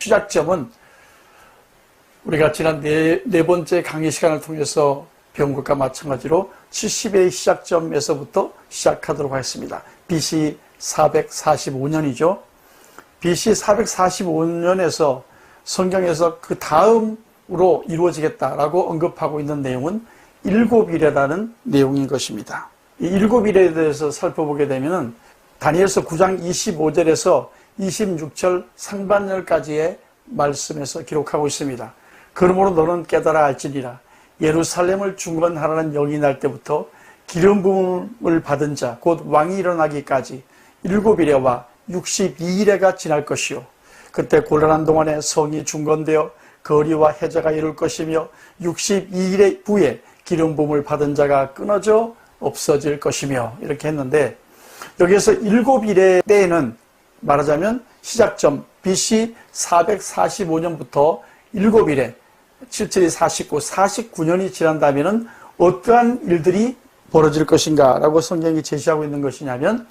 시작점은 우리가 지난 네 번째 강의 시간을 통해서 배운 것과 마찬가지로 70의 시작점에서부터 시작하도록 하겠습니다. BC 445년이죠. BC 445년에서 성경에서 그 다음으로 이루어지겠다라고 언급하고 있는 내용은 일곱일이라는 내용인 것입니다. 이 일곱일에 대해서 살펴보게 되면 다니엘서 9장 25절에서 26절 상반절까지의 말씀에서 기록하고 있습니다. 그러므로 너는 깨달아 알지니라. 예루살렘을 중건하라는 영이 날 때부터 기름 부음을 받은 자 곧 왕이 일어나기까지 7일에와 62일에가 지날 것이요. 그때 곤란한 동안에 성이 중건되어 거리와 해자가 이룰 것이며 62일의 후에 기름 부음을 받은 자가 끊어져 없어질 것이며 이렇게 했는데, 여기에서 7일의 때에는 말하자면 시작점 BC 445년부터 7일에 77이 49, 49년이 지난다면 어떠한 일들이 벌어질 것인가 라고 성경이 제시하고 있는 것이냐면,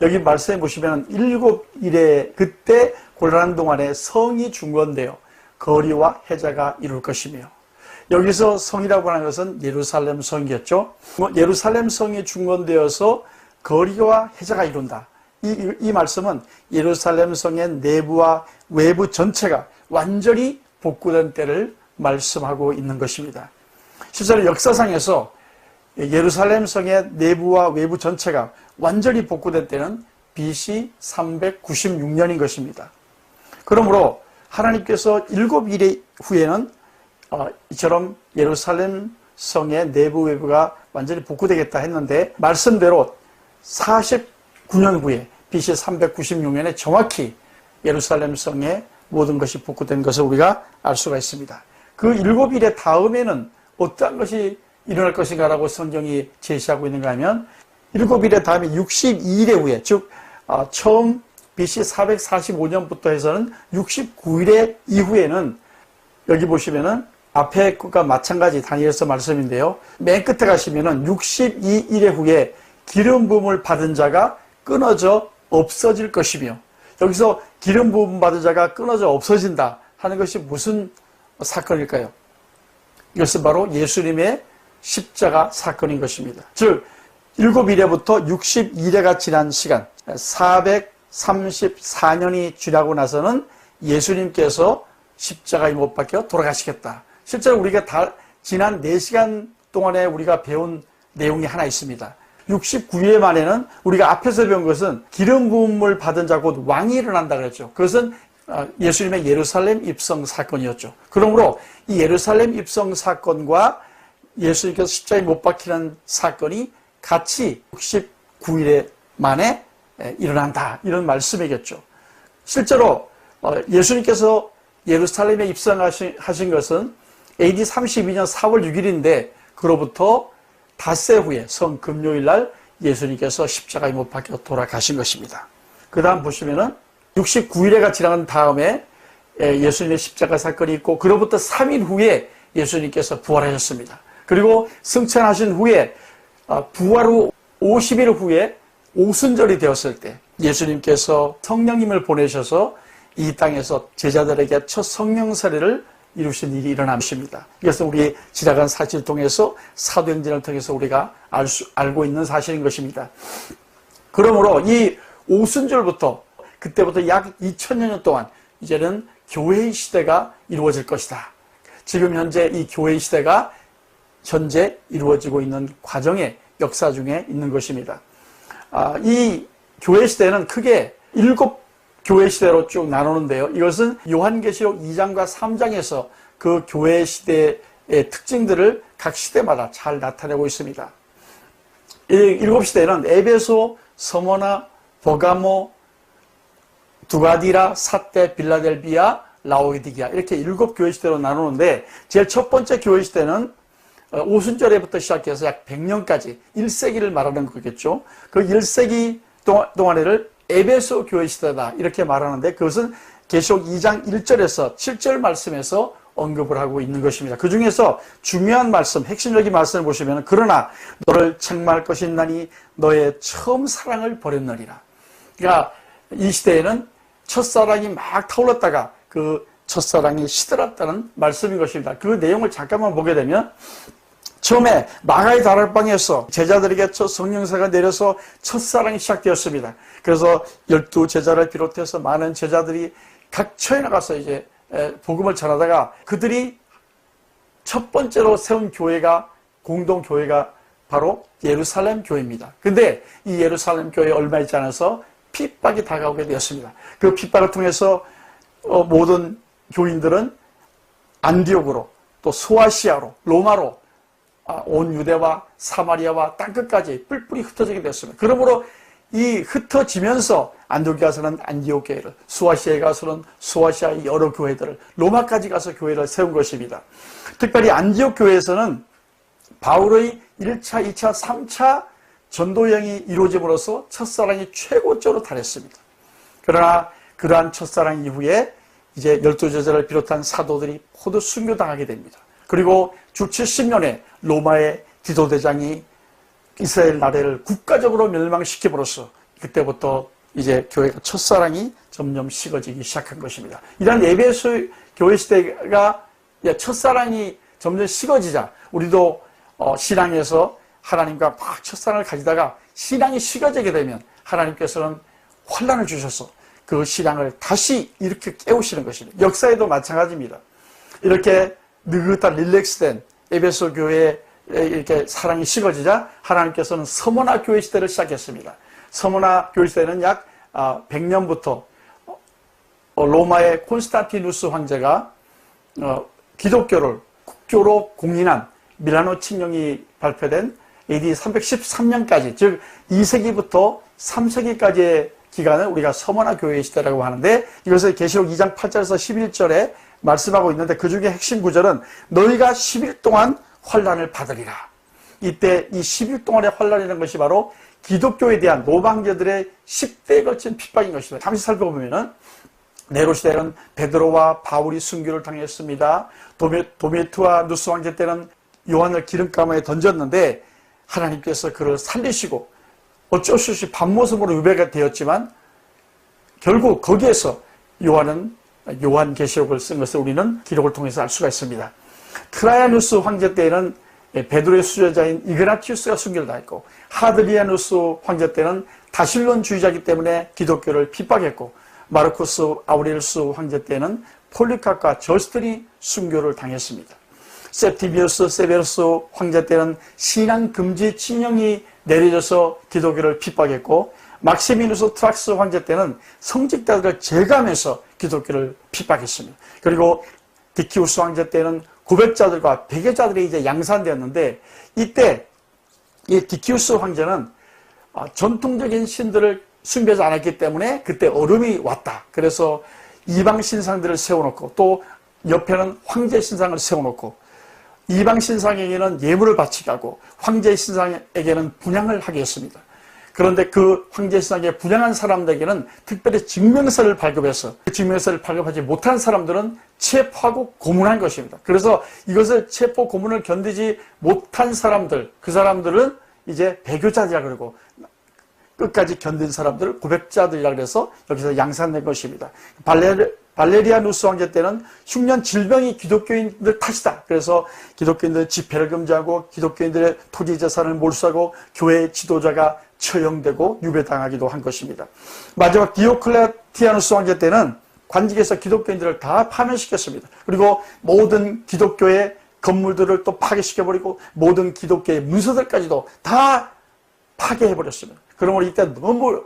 여기 말씀해 보시면 7일에 그때 곤란한 동안에 성이 중건되어 거리와 해자가 이룰 것이며, 여기서 성이라고 하는 것은 예루살렘 성이었죠. 예루살렘 성이 중건되어서 거리와 해자가 이룬다. 이 말씀은 예루살렘 성의 내부와 외부 전체가 완전히 복구된 때를 말씀하고 있는 것입니다. 실제로 역사상에서 예루살렘 성의 내부와 외부 전체가 완전히 복구된 때는 BC 396년인 것입니다. 그러므로 하나님께서 7일 후에는 이처럼 예루살렘 성의 내부 외부가 완전히 복구되겠다 했는데, 말씀대로 49년 후에 BC 396년에 정확히 예루살렘 성의 모든 것이 복구된 것을 우리가 알 수가 있습니다. 그 7일의 다음에는 어떠한 것이 일어날 것인가라고 성경이 제시하고 있는가 하면, 7일의 다음에 62일의 후에, 즉 처음 BC 445년부터 해서는 69일의 이후에는, 여기 보시면은 앞에 것과 마찬가지 다니엘서 말씀인데요, 맨 끝에 가시면은 62일의 후에 기름 부음을 받은 자가 끊어져 없어질 것이며, 여기서 기름 부음 받은 자가 끊어져 없어진다 하는 것이 무슨 사건일까요? 이것은 바로 예수님의 십자가 사건인 것입니다. 즉 7일에부터 62일에가 지난 시간 434년이 지나고 나서는 예수님께서 십자가에 못 박혀 돌아가시겠다. 실제로 우리가 지난 4시간 동안에 우리가 배운 내용이 하나 있습니다. 69일 만에는 우리가 앞에서 배운 것은 기름 부음을 받은 자 곧 왕이 일어난다 그랬죠. 그것은 예수님의 예루살렘 입성 사건이었죠. 그러므로 이 예루살렘 입성 사건과 예수님께서 십자가에 못 박히는 사건이 같이 69일 만에 일어난다, 이런 말씀이겠죠. 실제로 예수님께서 예루살렘에 입성하신 것은 AD 32년 4월 6일인데 그로부터 닷새 후에 성금요일 날 예수님께서 십자가에 못 박혀 돌아가신 것입니다. 그 다음 보시면은 69일에가 지난 다음에 예수님의 십자가 사건이 있고, 그로부터 3일 후에 예수님께서 부활하셨습니다. 그리고 승천하신 후에 부활 후 50일 후에 오순절이 되었을 때 예수님께서 성령님을 보내셔서 이 땅에서 제자들에게 첫 성령 세례를 이루신 일이 일어납니다. 이것은 우리 지나간 사실을 통해서 사도행전을 통해서 우리가 알고 있는 사실인 것입니다. 그러므로 이 오순절부터 그때부터 약 2000년 동안 이제는 교회의 시대가 이루어질 것이다. 지금 현재 이 교회의 시대가 현재 이루어지고 있는 과정의 역사 중에 있는 것입니다. 이 교회 시대는 크게 7 교회 시대로 쭉 나누는데요. 이것은 요한계시록 2장과 3장에서 그 교회 시대의 특징들을 각 시대마다 잘 나타내고 있습니다. 이 7시대는 에베소, 서머나, 버가모, 두가디라, 삿대, 빌라델비아, 라오디게아, 이렇게 7 교회 시대로 나누는데, 제일 첫 번째 교회 시대는 오순절에부터 시작해서 약 100년까지 1세기를 말하는 거겠죠. 그 1세기 동안에를 에베소 교회 시대다 이렇게 말하는데, 그것은 계시록 2장 1절에서 7절 말씀에서 언급을 하고 있는 것입니다. 그 중에서 중요한 말씀, 핵심적인 말씀을 보시면, 그러나 너를 책망할 것이 있나니 너의 처음 사랑을 버렸느니라. 그러니까 이 시대에는 첫사랑이 막 타올랐다가 그 첫사랑이 시들었다는 말씀인 것입니다. 그 내용을 잠깐만 보게 되면 처음에 마가의 다락방에서 제자들에게 첫 성령사가 내려서 첫사랑이 시작되었습니다. 그래서 12제자를 비롯해서 많은 제자들이 각 처에 나가서 이제 복음을 전하다가 그들이 첫 번째로 세운 교회가 공동교회가 바로 예루살렘 교회입니다. 근데 이 예루살렘 교회에 얼마 있지 않아서 핍박이 다가오게 되었습니다. 그 핍박을 통해서 모든 교인들은 안디옥으로 또 소아시아로 로마로 온 유대와 사마리아와 땅끝까지 뿔뿔이 흩어지게 되었습니다. 그러므로 이 흩어지면서 안디옥에 가서는 안디옥 교회를, 소아시아에 가서는 소아시아의 여러 교회들을, 로마까지 가서 교회를 세운 것입니다. 특별히 안디옥 교회에서는 바울의 1차, 2차, 3차 전도여행이 이루어짐으로써 첫사랑이 최고조로 달했습니다. 그러나 그러한 첫사랑 이후에 이제 12제자를 비롯한 사도들이 모두 순교당하게 됩니다. 그리고 주 70년에 로마의 디도대장이 이스라엘 나라를 국가적으로 멸망시킴으로써 그때부터 이제 교회가 첫사랑이 점점 식어지기 시작한 것입니다. 이런 에베소 교회 시대가 첫사랑이 점점 식어지자 우리도 신앙에서 하나님과 막 첫사랑을 가지다가 신앙이 식어지게 되면 하나님께서는 환난을 주셔서 그 신앙을 다시 이렇게 깨우시는 것입니다. 역사에도 마찬가지입니다. 이렇게 느긋한 릴렉스된 에베소 교회에 이렇게 사랑이 식어지자 하나님께서는 서머나 교회 시대를 시작했습니다. 서머나 교회 시대는 약 100년부터 로마의 콘스탄티누스 황제가 기독교를 국교로 공인한 밀라노 칙령이 발표된 AD 313년까지 즉 2세기부터 3세기까지의 기간을 우리가 서머나 교회의 시대라고 하는데 이것을 계시록 2장 8절에서 11절에 말씀하고 있는데 그 중에 핵심 구절은 너희가 10일 동안 환난을 받으리라. 이때 이 10일 동안의 환난이라는 것이 바로 기독교에 대한 노방자들의 10대에 걸친 핍박인 것입니다. 잠시 살펴보면은 네로 시대는 베드로와 바울이 순교를 당했습니다. 도메투와 누스 황제 때는 요한을 기름가마에 던졌는데 하나님께서 그를 살리시고 어쩔 수 없이 밤모습으로 유배가 되었지만 결국 거기에서 요한은 요한계시록을 쓴 것을 우리는 기록을 통해서 알 수가 있습니다. 트라이아누스 황제 때에는 베드로의 수제자인 이그나티우스가 순교를 당했고 하드리아누스 황제 때는 다실론주의자이기 때문에 기독교를 핍박했고 마르쿠스 아우렐리우스 황제 때는 폴리카과 저스틴이 순교를 당했습니다. septimius 세베루스 황제 때는 신앙 금지 칙령이 내려져서 기독교를 핍박했고 막시미누스 트락스 황제 때는 성직자들을 제거하면서 기독교를 핍박했습니다. 그리고 디키우스 황제 때는 고백자들과 배교자들이 이제 양산되었는데 이때 이 디키우스 황제는 전통적인 신들을 숭배하지 않았기 때문에 그때 어려움이 왔다. 그래서 이방 신상들을 세워놓고 또 옆에는 황제 신상을 세워놓고 이방 신상에게는 예물을 바치게 하고 황제 신상에게는 분향을 하게 했습니다. 그런데 그 황제 신상에 분향한 사람들에게는 특별히 증명서를 발급해서 그 증명서를 발급하지 못한 사람들은 체포하고 고문한 것입니다. 그래서 이것을 체포 고문을 견디지 못한 사람들, 그 사람들은 이제 배교자들이라 그러고 끝까지 견딘 사람들을 고백자들이라 그래서 여기서 양산된 것입니다. 발레리아누스 황제 때는 흉년 질병이 기독교인들 탓이다. 그래서 기독교인들 집회를 금지하고 기독교인들의 토지 재산을 몰수하고 교회 지도자가 처형되고 유배당하기도 한 것입니다. 마지막 디오클레티아누스 황제 때는 관직에서 기독교인들을 다 파면시켰습니다. 그리고 모든 기독교의 건물들을 또 파괴시켜버리고 모든 기독교의 문서들까지도 다 파괴해버렸습니다. 그러므로 이때 너무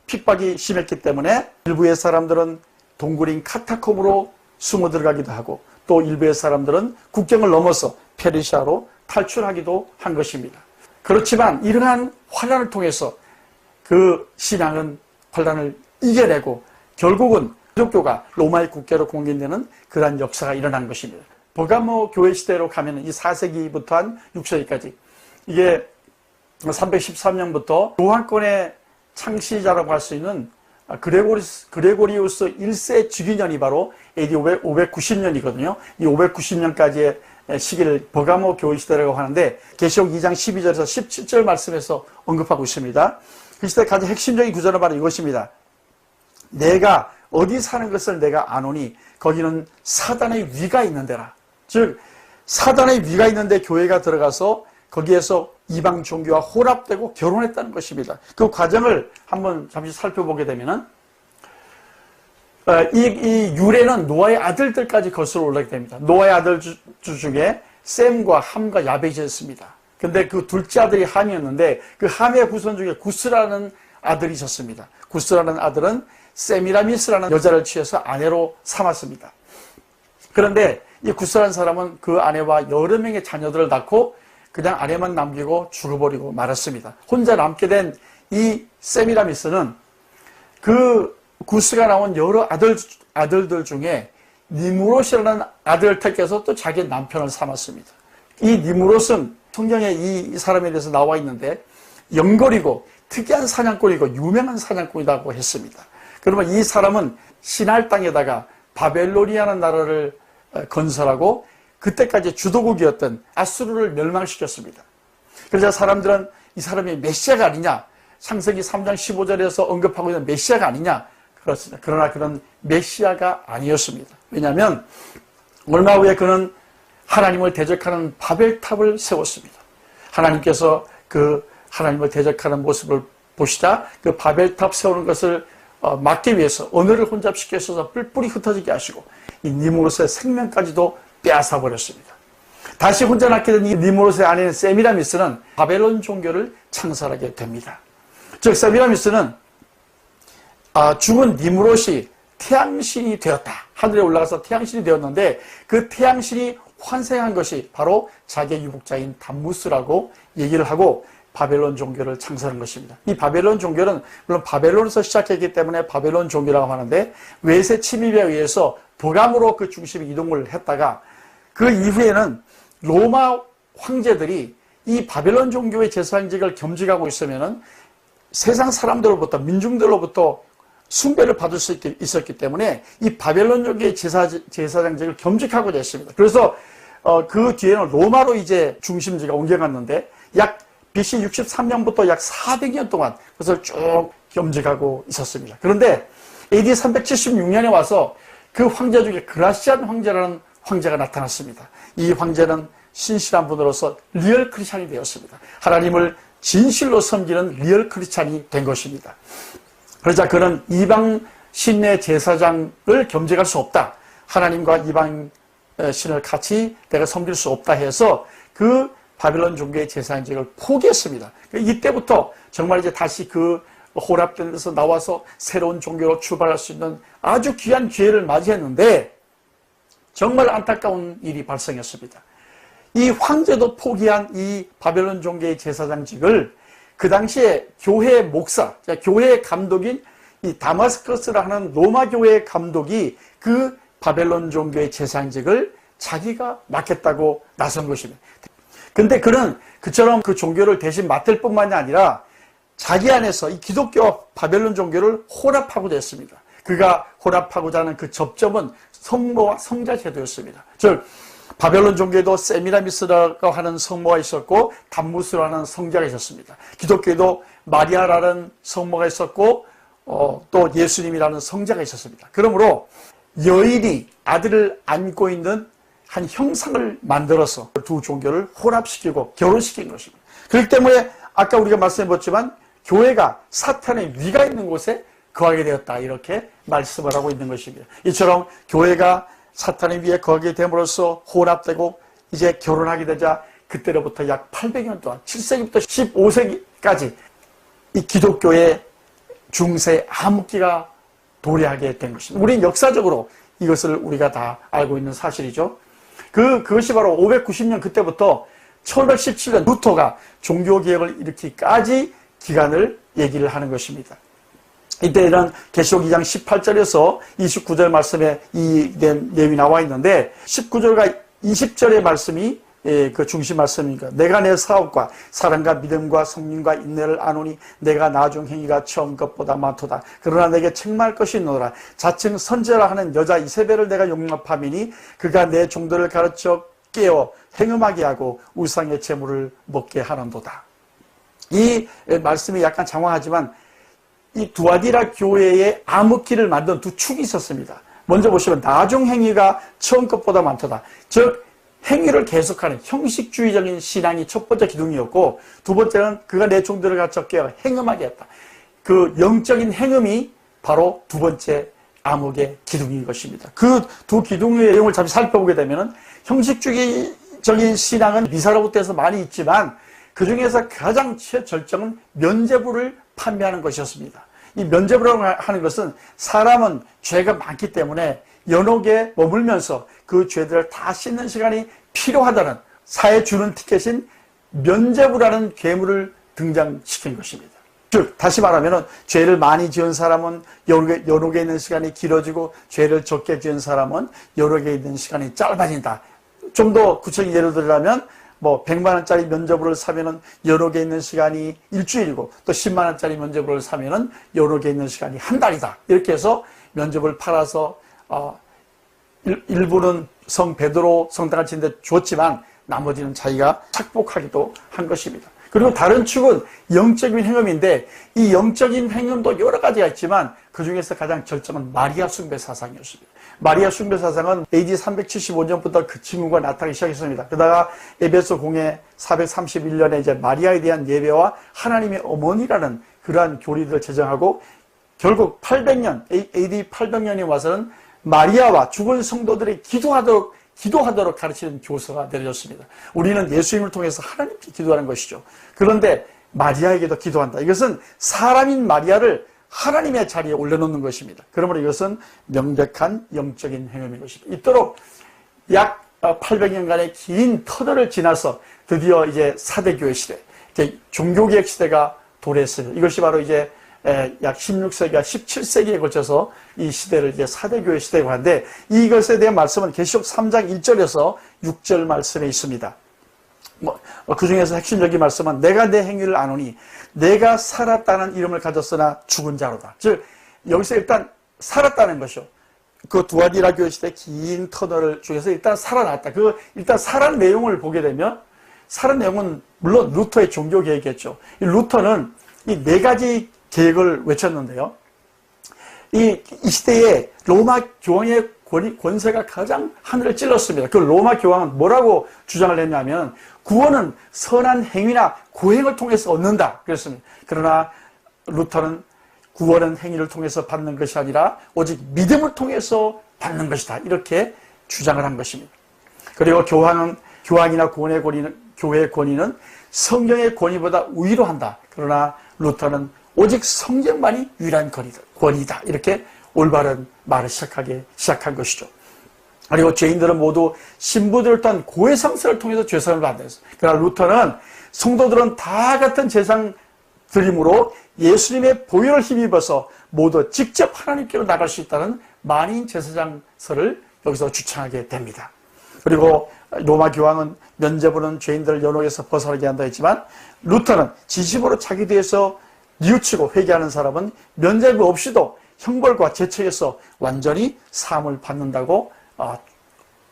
핍박이 심했기 때문에 일부의 사람들은 동굴인 카타콤으로 숨어 들어가기도 하고 또 일부의 사람들은 국경을 넘어서 페르시아로 탈출하기도 한 것입니다. 그렇지만 이러한 환난을 통해서 그 신앙은 환난을 이겨내고 결국은 기독교가 로마의 국교로 공인되는 그러한 역사가 일어난 것입니다. 버가모 교회 시대로 가면 이 4세기부터 한 6세기까지 이게 313년부터 교황권의 창시자라고 할 수 있는 그레고리우스 1세 주기년이 바로 AD 590년이거든요. 이 590년까지의 시기를 버가모 교회 시대라고 하는데 계시록 2장 12절에서 17절 말씀에서 언급하고 있습니다. 그 시대 가장 핵심적인 구절은 바로 이것입니다. 내가 어디 사는 것을 내가 아노니 거기는 사단의 위가 있는 데라. 즉 사단의 위가 있는데 교회가 들어가서 거기에서 이방 종교와 혼합되고 결혼했다는 것입니다. 그 과정을 한번 잠시 살펴보게 되면은 이 유래는 노아의 아들들까지 거슬러 올라가게 됩니다. 노아의 아들 중에 셈과 함과 야벳이었습니다. 근데 그 둘째 아들이 함이었는데 그 함의 후손 중에 구스라는 아들이 있었습니다. 구스라는 아들은 세미라미스라는 여자를 취해서 아내로 삼았습니다. 그런데 이 구스라는 사람은 그 아내와 여러 명의 자녀들을 낳고 그냥 아내만 남기고 죽어버리고 말았습니다. 혼자 남게 된 이 세미라미스는 그 구스가 나온 여러 아들들 중에 니무롯이라는 아들을 택해서 또 자기 남편을 삼았습니다. 이 니무롯은 성경에 이 사람에 대해서 나와 있는데 영걸이고 특이한 사냥꾼이고 유명한 사냥꾼이라고 했습니다. 그러면 이 사람은 시날 땅에다가 바벨로니아라는 나라를 건설하고 그때까지 주도국이었던 아수르를 멸망시켰습니다. 그래서 사람들은 이 사람이 메시아가 아니냐, 창세기 3장 15절에서 언급하고 있는 메시아가 아니냐, 그렇습니다. 그러나 그런 메시아가 아니었습니다. 왜냐하면 얼마 후에 그는 하나님을 대적하는 바벨탑을 세웠습니다. 하나님께서 그 하나님을 대적하는 모습을 보시자 그 바벨탑 세우는 것을 막기 위해서 언어를 혼잡시켜서 뿔뿔이 흩어지게 하시고 이 니무롯의 생명까지도 빼앗아 버렸습니다. 다시 혼자 낳게 된 이 니무롯의 아내인 세미라미스는 바벨론 종교를 창설하게 됩니다. 즉 세미라미스는 죽은 니무롯이 태양신이 되었다. 하늘에 올라가서 태양신이 되었는데 그 태양신이 환생한 것이 바로 자기의 유복자인 담무스라고 얘기를 하고 바벨론 종교를 창설한 것입니다. 이 바벨론 종교는 물론 바벨론에서 시작했기 때문에 바벨론 종교라고 하는데 외세 침입에 의해서 북암으로 그 중심이 이동을 했다가 그 이후에는 로마 황제들이 이 바벨론 종교의 제사장직을 겸직하고 있으면은 세상 사람들로부터 민중들로부터 숭배를 받을 수 있었기 때문에 이 바벨론 종교의 제사장직을 겸직하고 됐습니다. 그래서 그 뒤에는 로마로 이제 중심지가 옮겨갔는데 약 BC 63년부터 약 400년 동안 그것을 쭉 겸직하고 있었습니다. 그런데 AD 376년에 와서 그 황제 중에 그라시안 황제라는 황제가 나타났습니다. 이 황제는 신실한 분으로서 리얼 크리스찬이 되었습니다. 하나님을 진실로 섬기는 리얼 크리스찬이 된 것입니다. 그러자 그는 이방 신의 제사장을 겸직할 수 없다. 하나님과 이방 신을 같이 내가 섬길 수 없다 해서 그 바벨론 종교의 제사장직을 포기했습니다. 이때부터 정말 이제 다시 그 혼합된 데서 나와서 새로운 종교로 출발할 수 있는 아주 귀한 기회를 맞이했는데 정말 안타까운 일이 발생했습니다. 이 황제도 포기한 이 바벨론 종교의 제사장직을 그 당시에 교회 목사, 교회 감독인 이 다마스커스라 하는 로마 교회의 감독이 그 바벨론 종교의 제사장직을 자기가 맡겠다고 나선 것입니다. 근데 그는 그처럼 그 종교를 대신 맡을 뿐만이 아니라 자기 안에서 이 기독교와 바벨론 종교를 혼합하고자 했습니다. 그가 혼합하고자 하는 그 접점은 성모와 성자 제도였습니다. 즉 바벨론 종교에도 세미라미스라고 하는 성모가 있었고 담무스라는 성자가 있었습니다. 기독교에도 마리아라는 성모가 있었고 또 예수님이라는 성자가 있었습니다. 그러므로 여인이 아들을 안고 있는 한 형상을 만들어서 두 종교를 혼합시키고 결혼시킨 것입니다. 그렇기 때문에 아까 우리가 말씀해봤지만 교회가 사탄의 위가 있는 곳에 거하게 되었다 이렇게 말씀을 하고 있는 것입니다. 이처럼 교회가 사탄의 위에 거하게 됨으로써 혼합되고 이제 결혼하게 되자 그때로부터 약 800년 동안 7세기부터 15세기까지 이 기독교의 중세 암흑기가 도래하게 된 것입니다. 우리는 역사적으로 이것을 우리가 다 알고 있는 사실이죠. 그것이 바로 590년 그때부터 1517년 루터가 종교개혁을 일으키기까지 기간을 얘기를 하는 것입니다. 이때는 계시록 2장 18절에서 29절 말씀에 이 내용이 나와 있는데 19절과 20절의 말씀이 그 중심 말씀이니까 내가 내 사업과 사랑과 믿음과 성령과 인내를 아노니 내가 나중 행위가 처음 것보다 많도다. 그러나 내게 책망할 것이 있노라. 자칭 선제라 하는 여자 이세벨을 내가 용납함이니 그가 내 종들을 가르쳐 깨어 행음하게 하고 우상의 재물을 먹게 하는도다. 이 말씀이 약간 장황하지만 이 두아디라 교회의 암흑기를 만든 두 축이 있었습니다. 먼저 보시면 나중 행위가 처음 것보다 많도다. 즉 행위를 계속하는 형식주의적인 신앙이 첫 번째 기둥이었고, 두 번째는 그가 내 종들을 갖춰 깨어 행음하게 했다. 그 영적인 행음이 바로 두 번째 암흑의 기둥인 것입니다. 그 두 기둥의 내용을 잠시 살펴보게 되면 형식주의적인 신앙은 미사로부터 많이 있지만 그 중에서 가장 최절정은 면죄부를 판매하는 것이었습니다. 이 면죄부라고 하는 것은 사람은 죄가 많기 때문에 연옥에 머물면서 그 죄들을 다 씻는 시간이 필요하다는 사회 주는 티켓인 면죄부라는 괴물을 등장시킨 것입니다. 즉 다시 말하면 죄를 많이 지은 사람은 연옥에 있는 시간이 길어지고 죄를 적게 지은 사람은 연옥에 있는 시간이 짧아진다. 좀 더 구체적인 예를 들자면 100만 원짜리 면죄부를 사면은 연옥에 있는 시간이 일주일이고, 또 10만 원짜리 면죄부를 사면은 연옥에 있는 시간이 한 달이다. 이렇게 해서 면죄부를 팔아서 일부는 성 베드로 성당을 짓는데 줬지만 나머지는 자기가 착복하기도 한 것입니다. 그리고 다른 축은 영적인 행음인데, 이 영적인 행음도 여러 가지가 있지만 그 중에서 가장 절정은 마리아 숭배 사상이었습니다. 마리아 숭배 사상은 AD 375년부터 그 징후가 나타나기 시작했습니다. 그러다가 에베소 공회 431년에 이제 마리아에 대한 예배와 하나님의 어머니라는 그러한 교리들을 제정하고, 결국 800년, AD 800년에 와서는 마리아와 죽은 성도들이 기도하도록 가르치는 교서가 내려졌습니다. 우리는 예수님을 통해서 하나님께 기도하는 것이죠. 그런데 마리아에게도 기도한다. 이것은 사람인 마리아를 하나님의 자리에 올려놓는 것입니다. 그러므로 이것은 명백한 영적인 행위인 것입니다. 이토록 약 800년간의 긴 터널을 지나서 드디어 이제 사대교회 시대, 종교개혁 시대가 도래했습니다. 이것이 바로 이제 약 16세기와 17세기에 걸쳐서 이 시대를 이제 사대교회 시대라고 하는데, 이것에 대한 말씀은 계시록 3장 1절에서 6절 말씀에 있습니다. 그 중에서 핵심적인 말씀은 내가 내 행위를 아노니 내가 살았다는 이름을 가졌으나 죽은 자로다. 즉 여기서 일단 살았다는 것이요. 그 두아디라 교회 시대 긴 터널 중에서 일단 살아났다. 그 일단 살아난 내용을 보게 되면, 살아난 내용은 물론 루터의 종교 계획이었죠. 이 루터는 이 네 가지 계획을 외쳤는데요. 이 시대에 로마 교황의 권세가 가장 하늘을 찔렀습니다. 그 로마 교황은 뭐라고 주장을 했냐면, 구원은 선한 행위나 고행을 통해서 얻는다 그랬습니다. 그러나 루터는 구원은 행위를 통해서 받는 것이 아니라 오직 믿음을 통해서 받는 것이다, 이렇게 주장을 한 것입니다. 그리고 교황이나 교회의 권위는 성경의 권위보다 우위로 한다. 그러나 루터는 오직 성경만이 유일한 권위다, 이렇게 올바른 말을 시작한 것이죠. 그리고 죄인들은 모두 신부들을 통한 고해상사를 통해서 죄사함을 받는다. 그러나 루터는 성도들은 다 같은 제상 드림으로 예수님의 보혈을 힘입어서 모두 직접 하나님께로 나갈 수 있다는 만인 제사장서를 여기서 주창하게 됩니다. 그리고 로마 교황은 면죄부는 죄인들을 연옥에서 벗어나게 한다 했지만, 루터는 진심으로 자기 대해서 뉘우치고 회개하는 사람은 면죄부 없이도 형벌과 제처에서 완전히 사함을 받는다고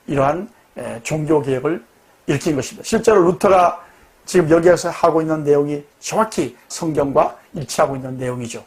이러한 종교개혁을 일으킨 것입니다. 실제로 루터가 지금 여기에서 하고 있는 내용이 정확히 성경과 일치하고 있는 내용이죠.